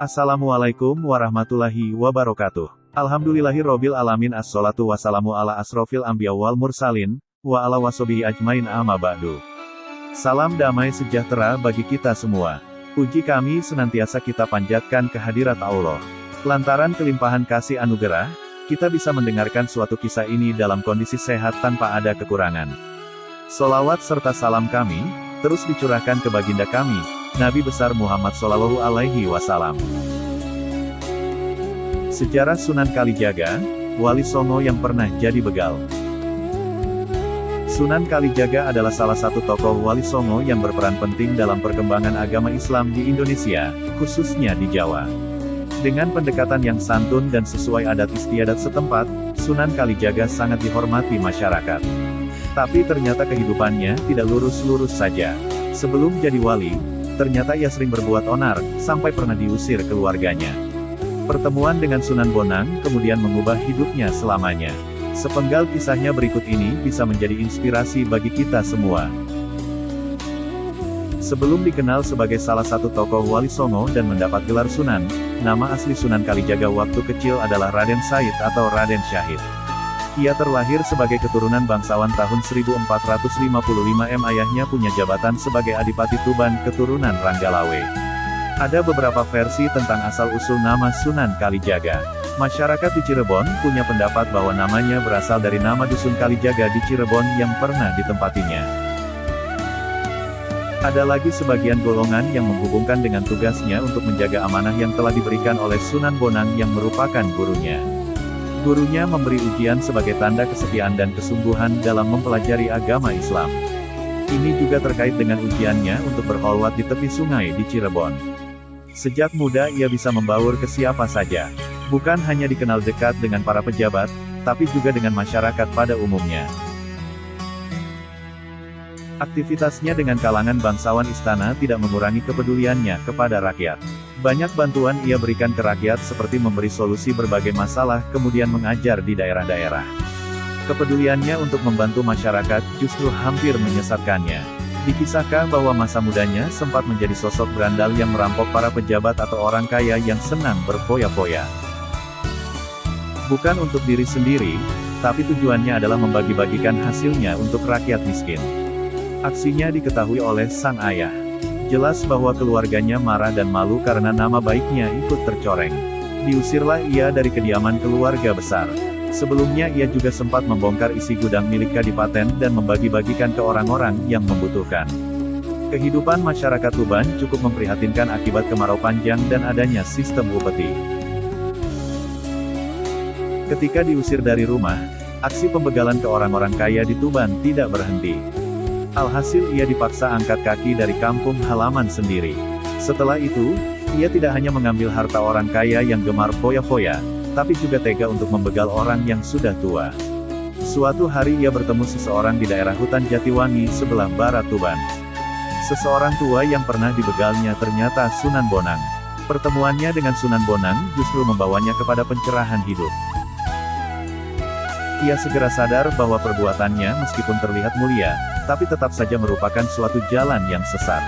Assalamualaikum warahmatullahi wabarakatuh. Alhamdulillahirobbil alamin, assolatu wassalamu ala asrofil anbiya wal mursalin, wa ala wasobihi ajmain, amma ba'du. Salam damai sejahtera bagi kita semua. Puji kami senantiasa kita panjatkan kehadirat Allah. Lantaran kelimpahan kasih anugerah, kita bisa mendengarkan suatu kisah ini dalam kondisi sehat tanpa ada kekurangan. Solawat serta salam kami, terus dicurahkan ke baginda kami, Nabi besar Muhammad Shallallahu Alaihi Wasallam. Sejarah Sunan Kalijaga, Wali Songo yang pernah jadi begal. Sunan Kalijaga adalah salah satu tokoh Wali Songo yang berperan penting dalam perkembangan agama Islam di Indonesia, khususnya di Jawa. Dengan pendekatan yang santun dan sesuai adat istiadat setempat, Sunan Kalijaga sangat dihormati masyarakat. Tapi ternyata kehidupannya tidak lurus-lurus saja. Sebelum jadi wali, ternyata ia sering berbuat onar, sampai pernah diusir keluarganya. Pertemuan dengan Sunan Bonang kemudian mengubah hidupnya selamanya. Sepenggal kisahnya berikut ini bisa menjadi inspirasi bagi kita semua. Sebelum dikenal sebagai salah satu tokoh Wali Songo dan mendapat gelar Sunan, nama asli Sunan Kalijaga waktu kecil adalah Raden Said atau Raden Syahid. Ia terlahir sebagai keturunan bangsawan tahun 1455 Ayahnya punya jabatan sebagai Adipati Tuban keturunan Ranggalawe. Ada beberapa versi tentang asal-usul nama Sunan Kalijaga. Masyarakat di Cirebon punya pendapat bahwa namanya berasal dari nama Dusun Kalijaga di Cirebon yang pernah ditempatinya. Ada lagi sebagian golongan yang menghubungkan dengan tugasnya untuk menjaga amanah yang telah diberikan oleh Sunan Bonang yang merupakan gurunya. Gurunya memberi ujian sebagai tanda kesetiaan dan kesungguhan dalam mempelajari agama Islam. Ini juga terkait dengan ujiannya untuk berkholwat di tepi sungai di Cirebon. Sejak muda ia bisa membaur ke siapa saja. Bukan hanya dikenal dekat dengan para pejabat, tapi juga dengan masyarakat pada umumnya. Aktivitasnya dengan kalangan bangsawan istana tidak mengurangi kepeduliannya kepada rakyat. Banyak bantuan ia berikan ke rakyat seperti memberi solusi berbagai masalah, kemudian mengajar di daerah-daerah. Kepeduliannya untuk membantu masyarakat justru hampir menyesatkannya. Dikisahkan bahwa masa mudanya sempat menjadi sosok berandal yang merampok para pejabat atau orang kaya yang senang berfoya-foya. Bukan untuk diri sendiri, tapi tujuannya adalah membagi-bagikan hasilnya untuk rakyat miskin. Aksinya diketahui oleh sang ayah. Jelas bahwa keluarganya marah dan malu karena nama baiknya ikut tercoreng. Diusirlah ia dari kediaman keluarga besar. Sebelumnya ia juga sempat membongkar isi gudang milik kadipaten dan membagi-bagikan ke orang-orang yang membutuhkan. Kehidupan masyarakat Tuban cukup memprihatinkan akibat kemarau panjang dan adanya sistem upeti. Ketika diusir dari rumah, aksi pembegalan ke orang-orang kaya di Tuban tidak berhenti. Alhasil ia dipaksa angkat kaki dari kampung halaman sendiri. Setelah itu, ia tidak hanya mengambil harta orang kaya yang gemar foya-foya, tapi juga tega untuk membegal orang yang sudah tua. Suatu hari ia bertemu seseorang di daerah hutan Jatiwangi sebelah barat Tuban. Seseorang tua yang pernah dibegalnya ternyata Sunan Bonang. Pertemuannya dengan Sunan Bonang justru membawanya kepada pencerahan hidup. Ia segera sadar bahwa perbuatannya meskipun terlihat mulia, tapi tetap saja merupakan suatu jalan yang sesat.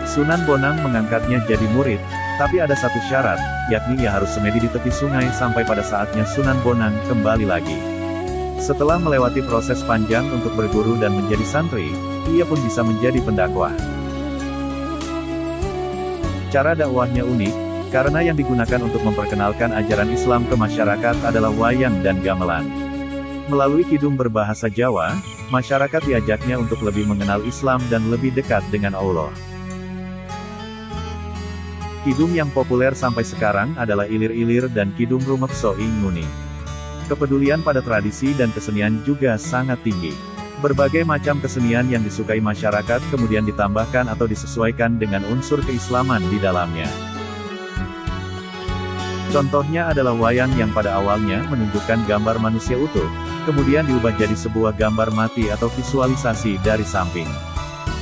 Sunan Bonang mengangkatnya jadi murid, tapi ada satu syarat, yakni ia harus semedi di tepi sungai sampai pada saatnya Sunan Bonang kembali lagi. Setelah melewati proses panjang untuk berguru dan menjadi santri, ia pun bisa menjadi pendakwah. Cara dakwahnya unik, karena yang digunakan untuk memperkenalkan ajaran Islam ke masyarakat adalah wayang dan gamelan. Melalui kidung berbahasa Jawa, masyarakat diajaknya untuk lebih mengenal Islam dan lebih dekat dengan Allah. Kidung yang populer sampai sekarang adalah Ilir-Ilir dan Kidung Rumekso ing Nguni. Kepedulian pada tradisi dan kesenian juga sangat tinggi. Berbagai macam kesenian yang disukai masyarakat kemudian ditambahkan atau disesuaikan dengan unsur keislaman di dalamnya. Contohnya adalah wayang yang pada awalnya menunjukkan gambar manusia utuh, kemudian diubah jadi sebuah gambar mati atau visualisasi dari samping.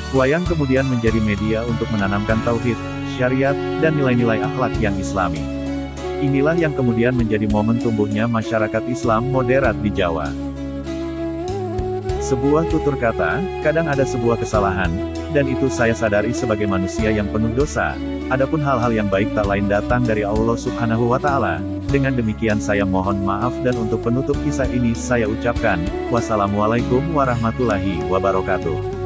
Wayang kemudian menjadi media untuk menanamkan tauhid, syariat, dan nilai-nilai akhlak yang islami. Inilah yang kemudian menjadi momen tumbuhnya masyarakat Islam moderat di Jawa. Sebuah tutur kata, kadang ada sebuah kesalahan, dan itu saya sadari sebagai manusia yang penuh dosa, Adapun hal-hal yang baik tak lain datang dari Allah Subhanahu wa Ta'ala. Dengan demikian saya mohon maaf, dan untuk penutup kisah ini saya ucapkan, wassalamualaikum warahmatullahi wabarakatuh.